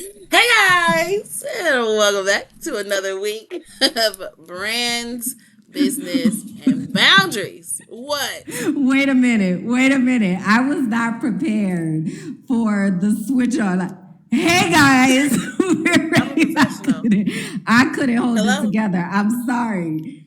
Hey guys, and welcome back to another week of brands, business, and boundaries. What? Wait a minute. Wait a minute. I was not prepared for the switch on. Hey guys, we're I'm a ready. professional. I couldn't hold it Hello? together. I'm sorry.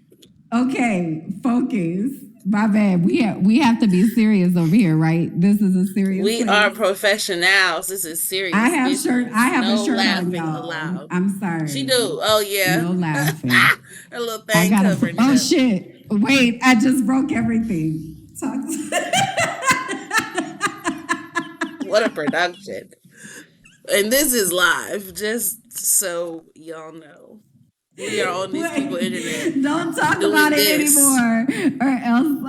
Okay, focus. My bad. We have to be serious over here, right? This is a serious We are place. professionals. This is serious I business. have a No shirt on, laughing y'all. allowed. I'm She sorry. do. Oh yeah. No laughing. Her little I thing gotta. covering it Oh up. shit! Wait, I just broke everything. Talk. What a production. And this is live, just so y'all know. We are on these people internet Wait, don't talk about doing it this. anymore, or We else.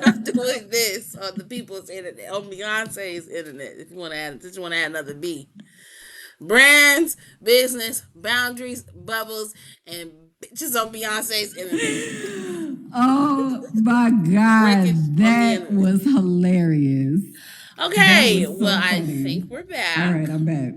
are doing this on the people's internet, on Beyonce's internet. If you want to add, just want to add another B. Brands, business, boundaries, bubbles, and bitches on Beyonce's internet. Oh my Breakage god, on the that internet. was hilarious. That Okay, was well, so I funny. think we're All back. right, I'm back.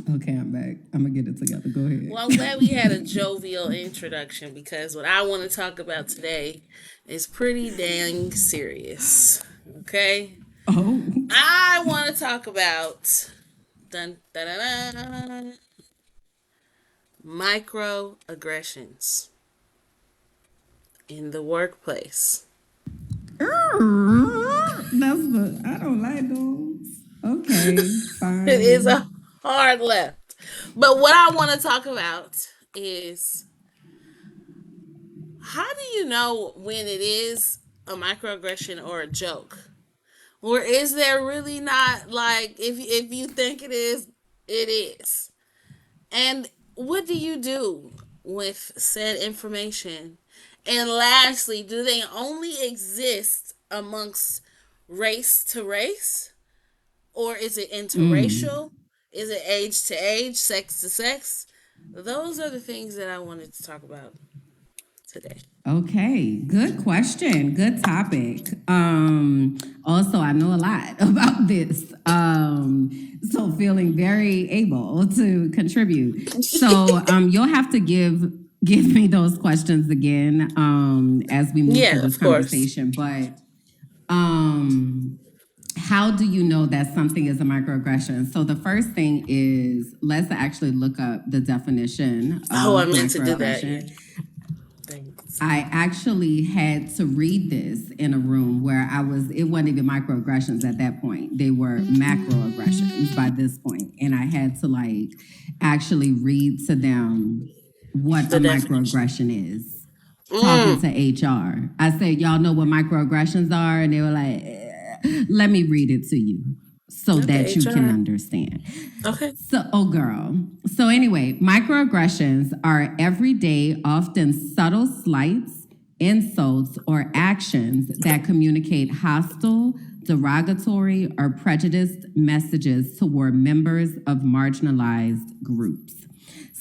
Okay, I'm back. I'm gonna get it together. Go ahead. Well, I'm glad we had a jovial introduction because what I want to talk about today is pretty dang serious. Okay? Oh, I want to talk about dun, dun, dun, dun, microaggressions in the workplace. that's the. I don't like those. Okay, It is fine. a hard left. But what I want to talk about is how do you know when it is a microaggression or a joke? Or is there really not, like, if you think it is, it is? And what do you do with said information? And lastly, do they only exist amongst race to race? Or is it Mm. interracial? Is it age to age, sex to sex? Those are the things that I wanted to talk about today. Okay, good question. Good topic. Also, I know a lot about this. So feeling very able to contribute. So you'll have to give me those questions again as we move through Yeah, this of course. conversation. But um, how do you know that something is a microaggression? So the first thing is let's actually look up the definition Oh, I of meant to do that. Yeah. microaggression. Thanks. I actually had to read this in a room where it wasn't even microaggressions at that point. They were macroaggressions by this point. And I had to actually read to them what a The definition. microaggression is. Talking Mm. to HR. I said, y'all know what microaggressions are? And they were like, let me read it to you so Not the that you can HR. understand. Okay. So, oh girl. So, anyway, microaggressions are everyday, often subtle slights, insults, or actions that communicate hostile, derogatory, or prejudiced messages toward members of marginalized groups.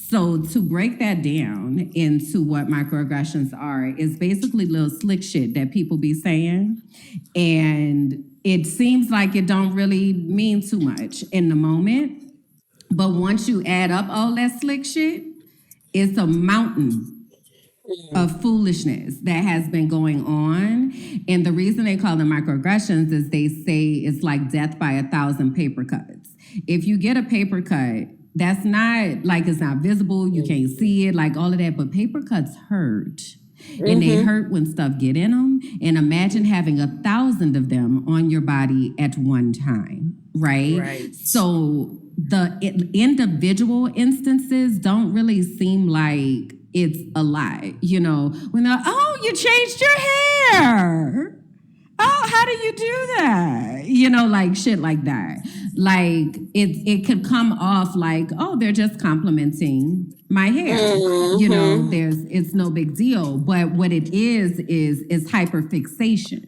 So, to break that down into what microaggressions are, is basically little slick shit that people be saying. And it seems like it don't really mean too much in the moment, but once you add up all that slick shit, it's a mountain Mm. of foolishness that has been going on. And the reason they call them microaggressions is they say it's like death by 1,000 paper cuts. If you get a paper cut, that's not like it's not visible, you can't see it, like all of that, but paper cuts hurt. And they Mm-hmm. hurt when stuff get in them. And imagine having 1,000 of them on your body at one time, right? Right. So the individual instances don't really seem like it's a lie. You know, when they're, oh, you changed your hair. Oh, how do you do that? You know, like shit like that. Like it could come off like, oh, they're just complimenting my hair. You know, Mm-hmm. it's no big deal. But what it is hyperfixation.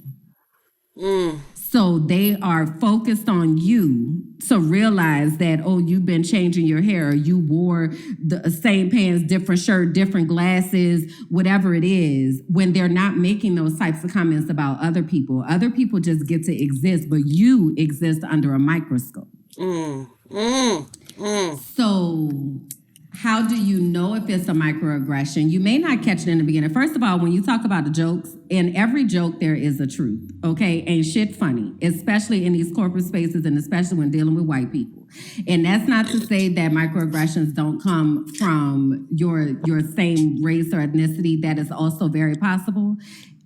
Mm. So they are focused on you to realize that, oh, you've been changing your hair, you wore the same pants, different shirt, different glasses, whatever it is, when they're not making those types of comments about other people. Other people just get to exist, but you exist under a microscope. Mm. Mm. Mm. So, how do you know if it's a microaggression? You may not catch it in the beginning. First of all, when you talk about the jokes, in every joke there is a truth. Okay, ain't shit funny, especially in these corporate spaces, and especially when dealing with white people. And that's not to say that microaggressions don't come from your same race or ethnicity. That is also very possible.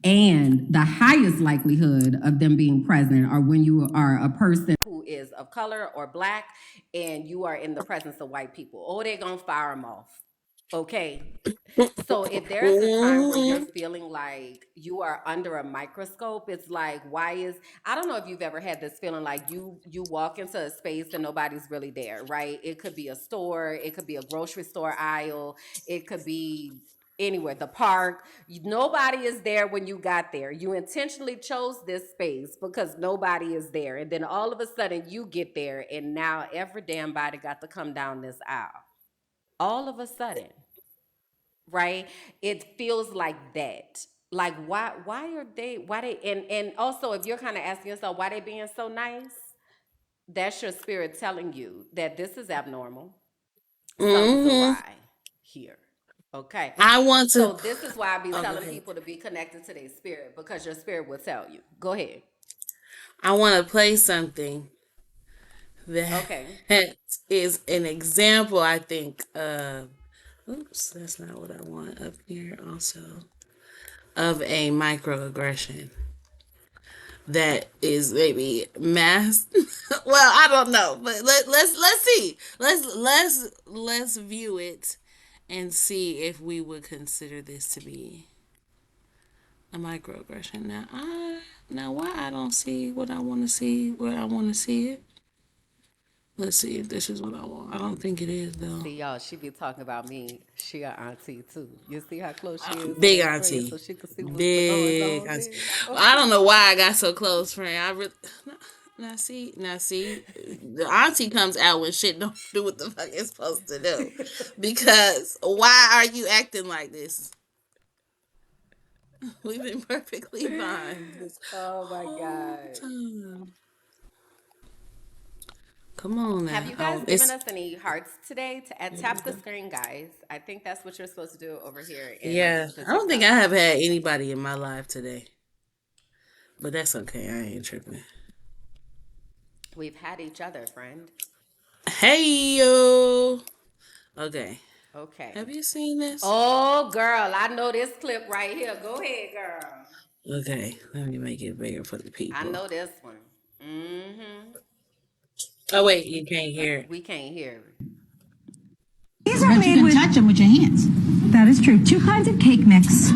And the highest likelihood of them being present are when you are a person who is of color or black and you are in the presence of white people. Oh, they're gonna fire them off. Okay. So if there's a time where you're Mhm. feeling like you are under a microscope, it's like, why is, I don't know if you've ever had this feeling like you walk into a space and nobody's really there, right? It could be a store, it could be a grocery store aisle, it could be anywhere, the park. Nobody is there when you got there. You intentionally chose this space because nobody is there. And then all of a sudden you get there and now every damn body got to come down this aisle. All of a sudden, right? It feels like that. Like why are they why they and also if you're kind of asking yourself why they being so nice, that's your spirit telling you that this is abnormal. Something's Mhm. awry here. Okay. I want to. So this is why I be Oh, go telling ahead. people to be connected to their spirit because your spirit will tell you. Go ahead. I want to play something that Okay. is an example. I think. Oops, that's not what I want up here. Also, of a microaggression that is maybe mass. Well, I don't know, but let's see. Let's view it and see if we would consider this to be a microaggression. Now why I don't see what I want to see where I want to see it. Let's see if this is what I want. I don't think it is though. See y'all, she be talking about me. She a auntie too. You see how close she is to Big that screen so auntie, she can see what's going big on auntie. there. I Okay. don't know why I got so close, friend. I really now see, the auntie comes out when shit don't do what the fuck it's supposed to do. Because why are you acting like this? We've been perfectly fine this Oh my whole God. time. Come on Have now. you guys Oh, given it's us any hearts today? To tap the screen, guys. I think that's what you're supposed to do over here in yeah. the I don't think TikTok I have app. had anybody in my life today, but that's okay. I ain't tripping. We've had each other, friend. Hey yo. Okay. Have Okay. you seen this? Oh, girl, I know this clip right here. Go ahead, girl. Okay, let me make it bigger for the I people. know this one. Mm-hmm. Oh wait, you can't hear it. We can't hear it. These are but made you can with touch them with your hands. That is true. Two kinds of cake mix,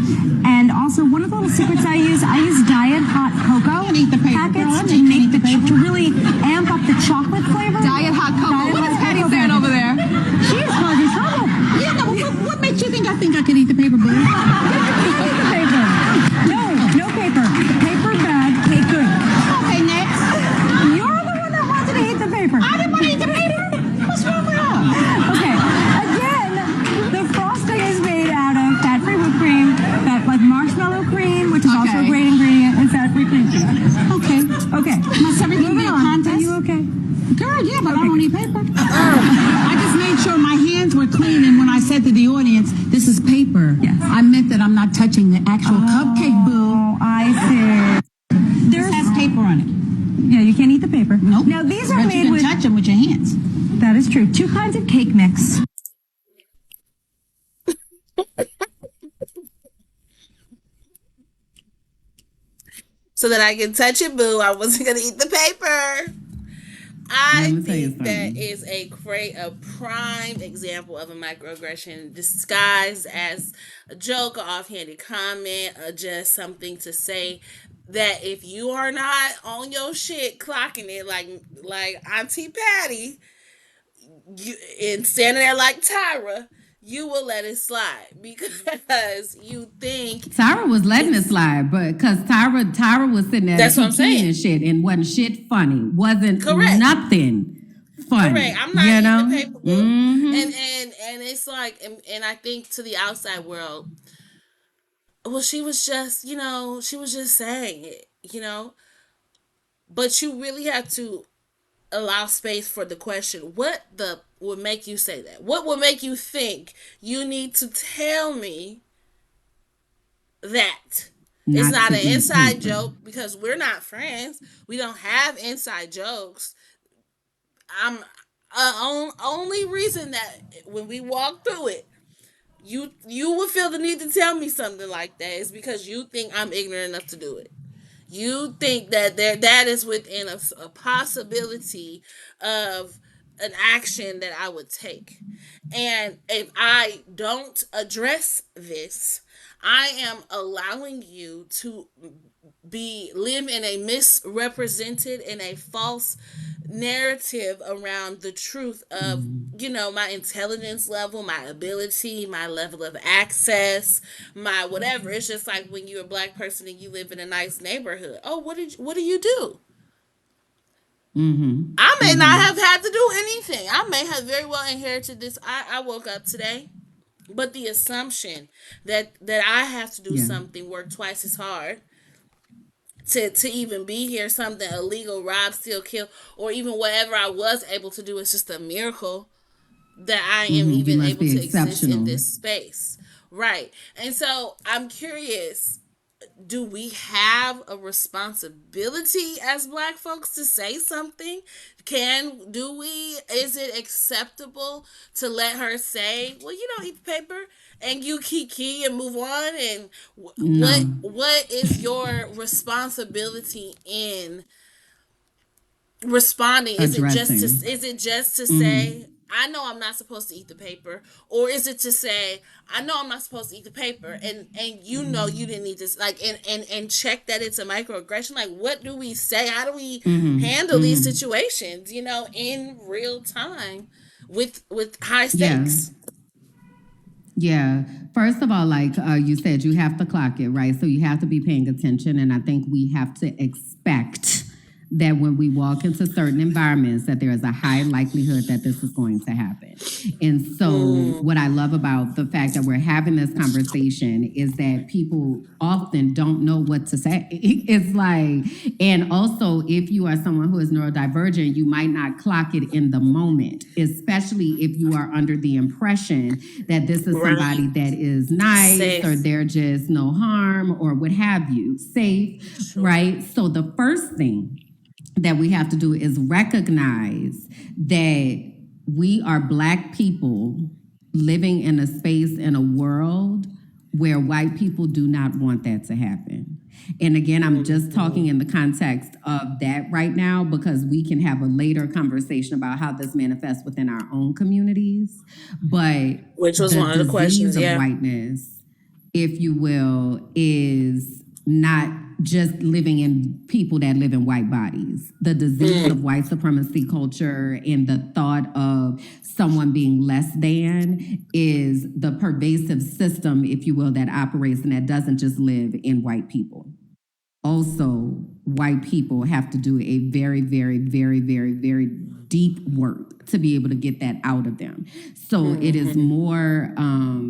and also one of the little secrets I use diet hot cocoa packets to make to really amp up the chocolate flavor. Diet hot cocoa. What is Patty saying over there? She is causing trouble. Yeah, no. What makes you think I could eat the paper, boo? Eat the paper. No, no paper. Paper bad, cake good. Okay, next. You're the one that wanted to eat the paper. I didn't want to eat the paper. What's wrong with her? Okay. Again, the frosting is made out of fat-free whipped cream, like marshmallow cream, which is also a great ingredient, and fat-free cream cheese. Okay. Okay. Must everything be a contest? Are you okay? Girl, yeah, but I don't need paper. I just made sure my hands were clean, and when I said to the audience, this is paper, yes, I meant that I'm not touching the actual cupcake, boo. Oh, I see. This has paper on it. Yeah, you can't eat the paper. Nope. Now, these are made with... touch them with your hands. That is true. Two kinds of cake mix. So that I can touch it, boo. I wasn't gonna eat the paper. Let I me tell you think that something. is a prime example of a microaggression disguised as a joke, or offhanded comment, or just something to say that if you are not on your shit, clocking it like Auntie Patty, you and standing there like Tyra, you will let it slide because you think Tyra was letting it it's slide, but because Tyra was sitting there that's what I'm kikiing saying. and shit and wasn't shit funny. Wasn't Correct. nothing Correct. funny. I'm not You eating the know? paper, boo. Mm-hmm. And it's like, and I think to the outside world, well, she was just, she was just saying it, but you really have to allow space for the question, what the would make you say that? What would make you think you need to tell me that? It's Not not to an eat inside paper. joke because we're not friends. We don't have inside jokes. I'm only reason that when we walk through it, you would feel the need to tell me something like that is because you think I'm ignorant enough to do it. You think that that is within a possibility of an action that I would take. And if I don't address this, I am allowing you to be live in a misrepresented in a false narrative around the truth of my intelligence level, my ability, my level of access, my whatever. It's just like when you're a black person and you live in a nice neighborhood. Oh, what do you do? Mm-hmm. I may not Mm-hmm. have had to do anything. I may have very well inherited this. I woke up today, but the assumption that I have to do Yeah. something, work twice as hard to even be here, something illegal, rob, steal, kill, or even whatever I was able to do is just a miracle that I am Mm-hmm. You even must able be to exist in exceptional. this space. Right. And so I'm curious, do we have a responsibility as black folks to say something? Do we, is it acceptable to let her say, well, you don't eat the paper, and you kiki and move on? And No. what is your responsibility in responding? Addressing. Is it just to Mm-hmm. say, I know I'm not supposed to eat the paper, or is it to say, I know I'm not supposed to eat the paper, and you know you didn't eat this, like, and check that it's a microaggression? Like, what do we say? How do we Mm-hmm. handle these Mm-hmm. situations, in real time with high Yeah. stakes? Yeah. First of all, like you said, you have to clock it, right? So you have to be paying attention. And I think we have to expect that when we walk into certain environments, that there is a high likelihood that this is going to happen. And so Mm, what I love about the fact that we're having this conversation is that people often don't know what to say. It's like, and also if you are someone who is neurodivergent, you might not clock it in the moment, especially if you are under the impression that this is somebody right. that is nice or Safe. they're just no harm or what have you, safe, Sure. right? So the first thing that we have to do is recognize that we are black people living in a space, in a world where white people do not want that to happen. And again, I'm just talking Mhm. in the context of that right now because we can have a later conversation about how this manifests within our own communities. But Which was the one of the disease questions, of yeah. whiteness, if you will, is not just living in people that live in white bodies. The disease of Mm, white supremacy culture and the thought of someone being less than is the pervasive system, if you will, that operates and that doesn't just live in white people. Also, white people have to do a very, very, very, very, very deep work to be able to get that out of them. So it is mhm. more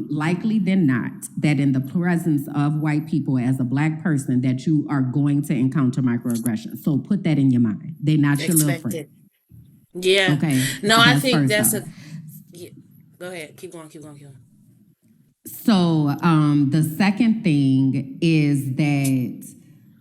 likely than not that in the presence of white people as a black person that you are going to encounter microaggressions. So put that in your mind. They're not your little friend. Expected. Yeah. Okay, No, I that's think first that's off. a. Yeah. Go ahead. Keep going. Keep going. Keep going. So the second thing is that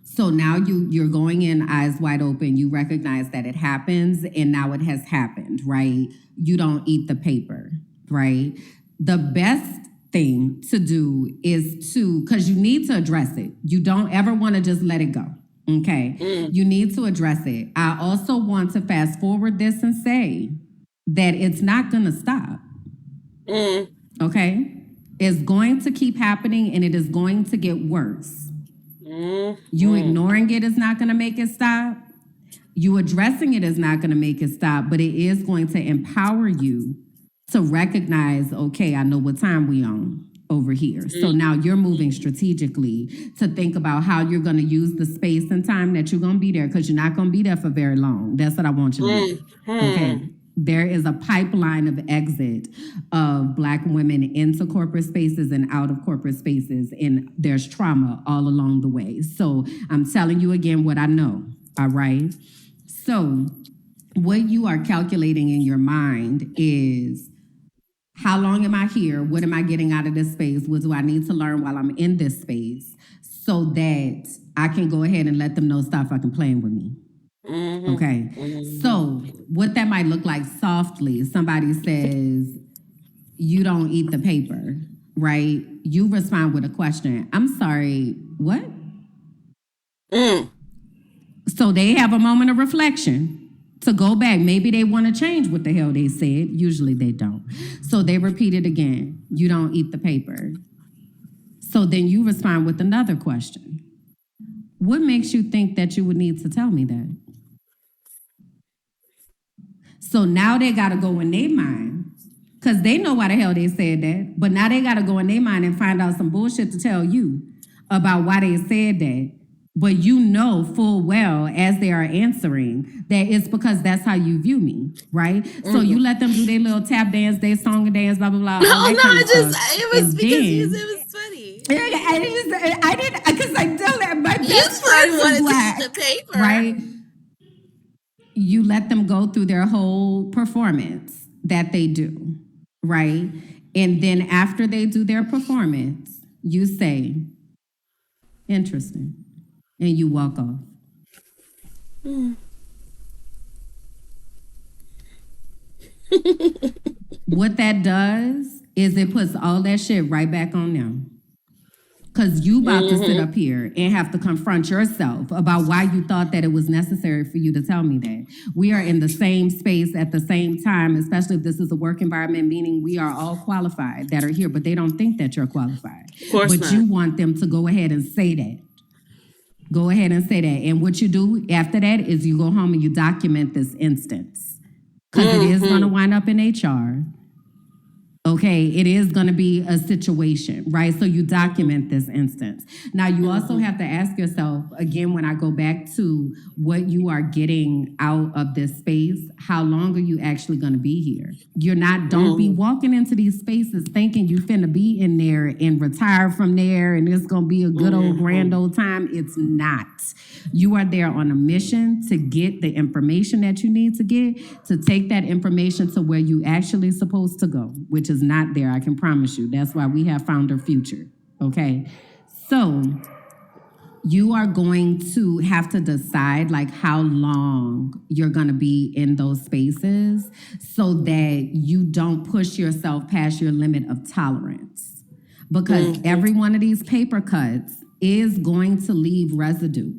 so now you're going in eyes wide open. You recognize that it happens, and now it has happened, right? You don't eat the paper, right? The best thing to do is to because you need to address it. You don't ever want to just let it go. Okay, Mm, you need to address it. I also want to fast forward this and say that it's not going to stop. mm, Okay? It's going to keep happening and it is going to get worse. mm, You mm, ignoring it is not going to make it stop. You addressing it is not going to make it stop, but it is going to empower you to recognize, okay, I know what time we on over here. So now you're moving strategically to think about how you're going to use the space and time that you're going to be there because you're not going to be there for very long. That's what I want you to know. mm, Okay. mm. There is a pipeline of exit of black women into corporate spaces and out of corporate spaces, and there's trauma all along the way. So I'm telling you again what I know. All right. So what you are calculating in your mind is how long am I here? What am I getting out of this space? What do I need to learn while I'm in this space so that I can go ahead and let them know stop fucking playing with me? Okay. So, what that might look like softly, somebody says, you don't eat the paper, right? You respond with a question. I'm sorry, what? Mm. So they have a moment of reflection to go back. Maybe they want to change what the hell they said. Usually they don't. So they repeat it again. You don't eat the paper. So then you respond with another question. What makes you think that you would need to tell me that? So now they got to go in their mind because they know why the hell they said that. But now they got to go in their mind and find out some bullshit to tell you about why they said that. But you know full well as they are answering that it's because that's how you view me, right? So you let them do their little tap dance, their song and dance, blah, blah, blah, No, all that no, kind of it just stuff. it was And because then it was funny. I didn't, because I know that my You best probably friends are wanted to eat the black, paper. right? You let them go through their whole performance that they do, right? And then after they do their performance, you say, interesting, and you walk off. What that does is it puts all that shit right back on them. Because you about to sit up here and have to confront yourself about why you thought that it was necessary for you to tell me that. We are in the same space at the same time, especially if this is a work environment, meaning we are all qualified that are here, but they don't think that you're qualified. Of course But not. you want them to go ahead and say that. Go ahead and say that. And what you do after that is you go home and you document this instance. Because it is going to wind up in HR. Okay, it is going to be a situation, right? So you document this instance. Now, you also have to ask yourself, again, when I go back to what you are getting out of this space, how long are you actually going to be here? You're not, don't be walking into these spaces thinking you finna be in there and retire from there and it's going to be a good old grand old time. It's not. You are there on a mission to get the information that you need to get, to take that information to where you actually supposed to go, which is not there, I can promise you. That's why we have Founder Future, okay? So you are going to have to decide like how long you're going to be in those spaces so that you don't push yourself past your limit of tolerance. Because every one of these paper cuts is going to leave residue.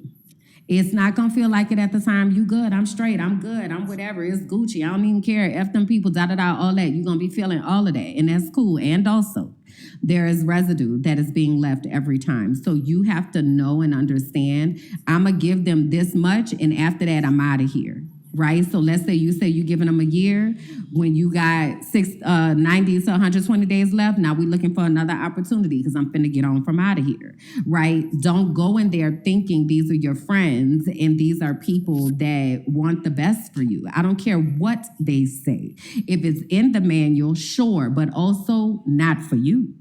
It's not gonna feel like it at the time. You good, I'm straight, I'm good, I'm whatever, it's Gucci, I don't even care. F them people, da da da, all that. You're gonna be feeling all of that, and that's cool. And also, there is residue that is being left every time. So you have to know and understand, I'm gonna give them this much, and after that, I'm out of here. Right? So let's say you're giving them a year when you got 90 to 120 days left. Now we're looking for another opportunity because I'm finna get on from out of here. Right? Don't go in there thinking these are your friends and these are people that want the best for you. I don't care what they say. If it's in the manual, sure, but also not for you.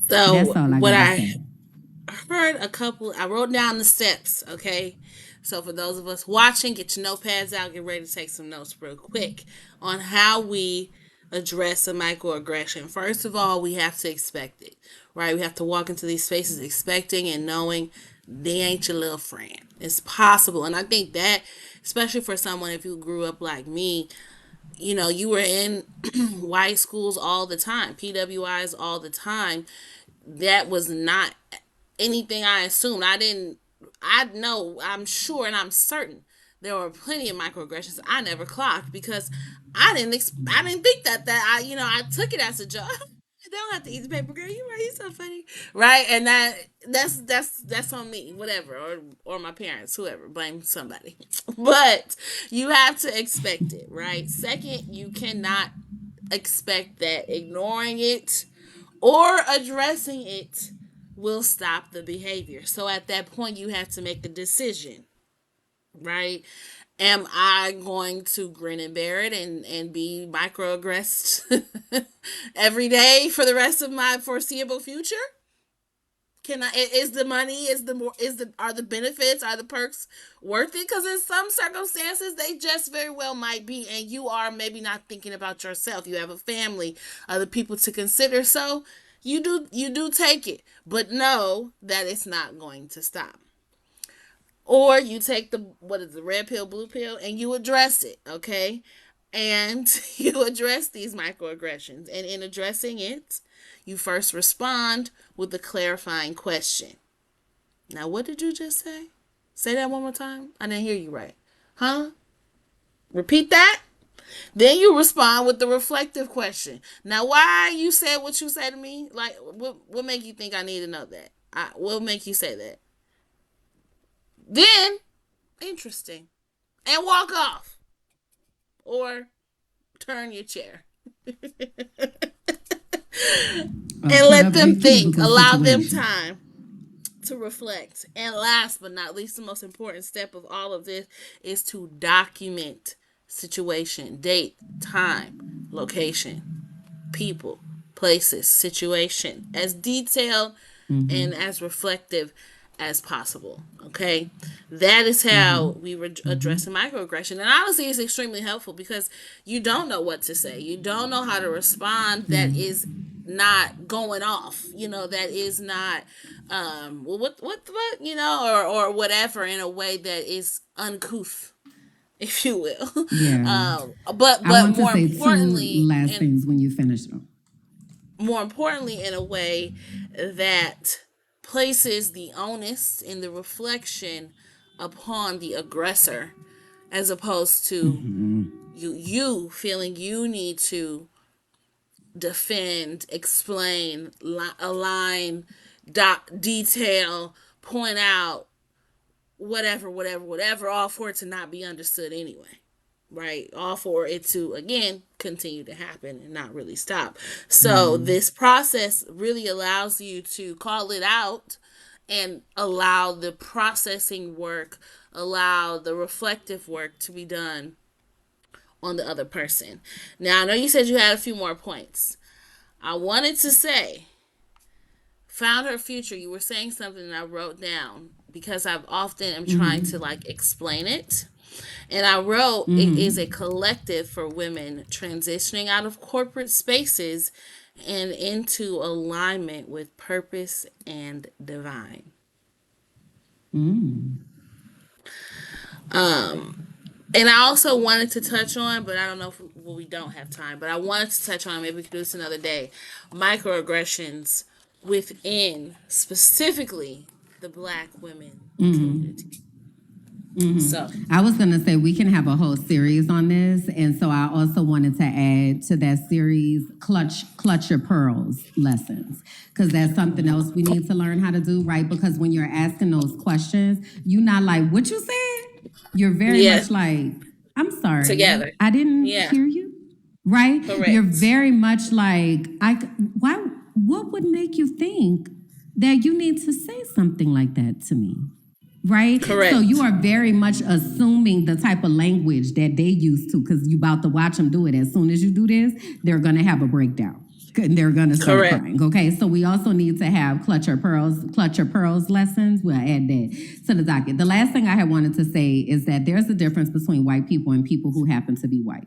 So That's all I what gotta I say. heard I wrote down the steps, okay? So for those of us watching, get your notepads out, get ready to take some notes real quick on how we address a microaggression. First of all, we have to expect it, right? We have to walk into these spaces expecting and knowing they ain't your little friend. It's possible. And I think that, especially for someone if you grew up like me, you were in white schools all the time, PWIs all the time. That was not anything I assumed. I know, I'm sure, and I'm certain there were plenty of microaggressions I never clocked because I didn't think I took it as a joke. I don't have to eat the paper, girl. You right, you so funny, right? And that's on me, whatever, or my parents, whoever, blame somebody. But you have to expect it, right? Second, you cannot expect that ignoring it or addressing it will stop the behavior. So at that point, you have to make a decision, right? Am I going to grin and bear it and be microaggressed every day for the rest of my foreseeable future? Can I? Is the money? Are the benefits? Are the perks worth it? Because in some circumstances, they just very well might be, and you are maybe not thinking about yourself. You have a family, other people to consider. So you do take it, but know that it's not going to stop. Or you take the what is the red pill, blue pill, and you address it. Okay, and you address these microaggressions, and in addressing it, you first respond with a clarifying question. Now, what did you just say? Say that one more time. I didn't hear you right. Huh? Repeat that. Then you respond with the reflective question. Now, why you said what you said to me? Like, what make you think I need to know that? What make you say that? Then, interesting. And walk off. Or turn your chair. And let them think. Allow them time to reflect. And last but not least, the most important step of all of this is to document situation, date, time, location, people, places, situation, as detailed and as reflective as possible. Okay, that is how we were addressing microaggression, and honestly, it's extremely helpful because you don't know what to say, you don't know how to respond. That is not going off. That is not well, what or whatever in a way that is uncouth, if you will. Yeah. But I want to more say two importantly, last and things when you finish them. more importantly, in a way that places the onus in the reflection upon the aggressor, as opposed to you feeling you need to defend, explain, align, detail, point out, whatever, all for it to not be understood anyway. Right? All for it to, again, continue to happen and not really stop. So, this process really allows you to call it out and allow the processing work, allow the reflective work to be done on the other person. Now, I know you said you had a few more points. I wanted to say, found her future. You were saying something that I wrote down because I've often am trying to explain it. And I wrote, it is a collective for women transitioning out of corporate spaces and into alignment with purpose and divine. And I also wanted to touch on, but I don't know if we don't have time, but I wanted to touch on, maybe we could do this another day, microaggressions within specifically the Black women community. So, I was going to say we can have a whole series on this. And so I also wanted to add to that series clutch your pearls lessons, because that's something else we need to learn how to do, right? Because when you're asking those questions, you're not like, what you said? You're very yeah, much like, I'm sorry, together. I didn't Yeah, hear you, right? You're correct. very much like, what would make you think that you need to say something like that to me? Right? So you Correct. are very much assuming the type of language that they used to, because you about to watch them do it. As soon as you do this, they're going to have a breakdown. And they're going to start Correct. crying. Okay. So we also need to have clutch your pearls lessons. We'll add that to the docket. The last thing I had wanted to say is that there's a difference between white people and people who happen to be white.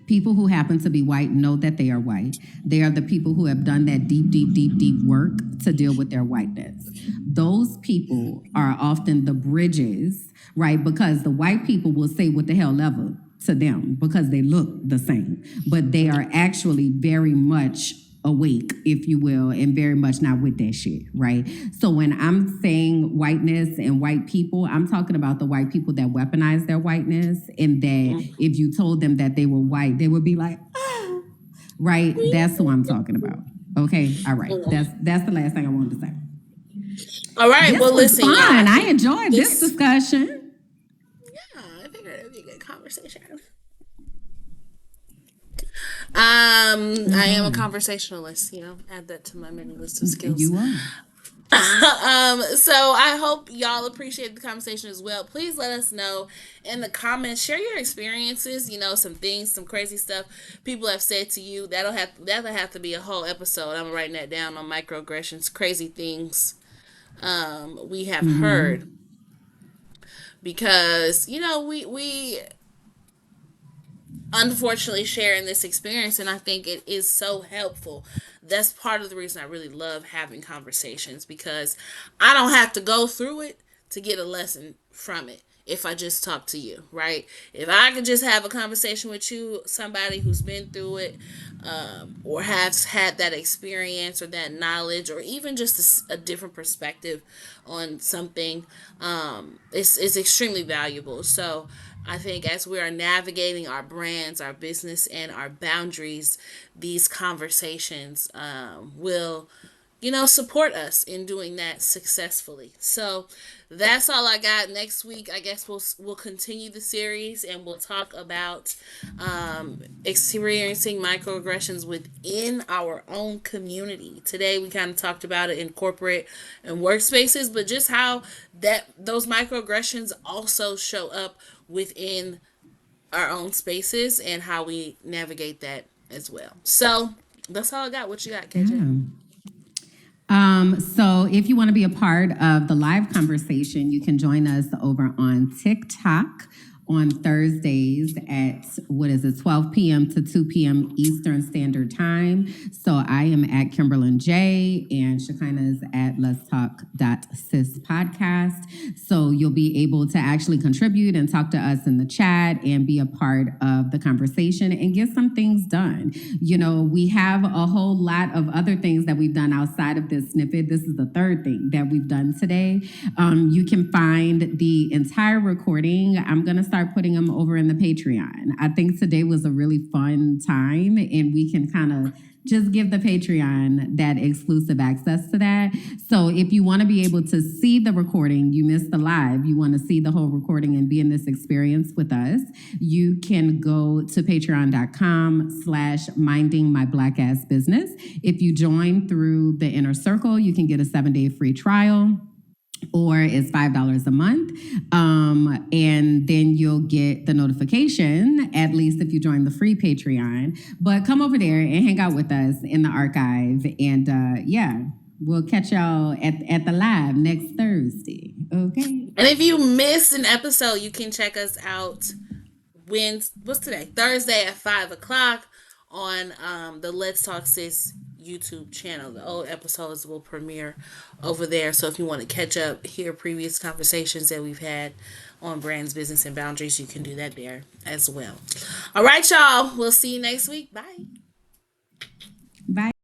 People who happen to be white know that they are white. They are the people who have done that deep work to deal with their whiteness. Those people are often the bridges, right? Because the white people will say what the hell ever to them because they look the same, but they are actually very much awake, if you will, and very much not with that shit, right? So when I'm saying whiteness and white people, I'm talking about the white people that weaponize their whiteness, and that if you told them that they were white, they would be like, ah, right? That's who I'm talking about. Okay, all right. That's the last thing I wanted to say. All right. This Well, was listen, y'all. I fun. I think enjoyed this this. discussion. Yeah, I figured it'd be a good conversation. I am a conversationalist. Add that to my many list of skills. You are. So I hope y'all appreciate the conversation as well. Please let us know in the comments. Share your experiences. Some things, some crazy stuff people have said to you. That'll have to be a whole episode. I'm writing that down on microaggressions, crazy things we have heard Mm-hmm. because we unfortunately sharing this experience, and I think it is so helpful. That's part of the reason I really love having conversations, because I don't have to go through it to get a lesson from it if I just talk to you, right? If I could just have a conversation with you, somebody who's been through it, or has had that experience or that knowledge, or even just a different perspective on something, it's extremely valuable. So I think as we are navigating our brands, our business, and our boundaries, these conversations will support us in doing that successfully. So that's all I got. Next week, I guess we'll continue the series, and we'll talk about experiencing microaggressions within our own community. Today, we kind of talked about it in corporate and workspaces, but just how that those microaggressions also show up within our own spaces and how we navigate that as well. So that's all I got. What you got, KJ? Yeah. So if you want to be a part of the live conversation, you can join us over on TikTok on Thursdays at, what is it, 12 p.m. to 2 p.m. Eastern Standard Time. So I am at Kimberlyn J, and Shekinah's at Let's Talk Sis podcast. So you'll be able to actually contribute and talk to us in the chat and be a part of the conversation and get some things done. We have a whole lot of other things that we've done outside of this snippet. This is the third thing that we've done today. You can find the entire recording. I'm going to start putting them over in the Patreon. I think today was a really fun time, and we can kind of just give the Patreon that exclusive access to that. So if you want to be able to see the recording, you missed the live, you want to see the whole recording and be in this experience with us, you can go to patreon.com/minding my black ass business. If you join through the inner circle, you can get a 7-day free trial, or it's $5 a month. And then you'll get the notification, at least if you join the free Patreon. But come over there and hang out with us in the archive. And yeah, we'll catch y'all at the live next Thursday. Okay. And if you missed an episode, you can check us out what's today? Thursday at 5 o'clock on the Let's Talk Sis YouTube channel. The old episodes will premiere over there. So if you want to catch up, hear previous conversations that we've had on brands, business, and boundaries, you can do that there as well. All right, y'all. We'll see you next week. Bye. Bye.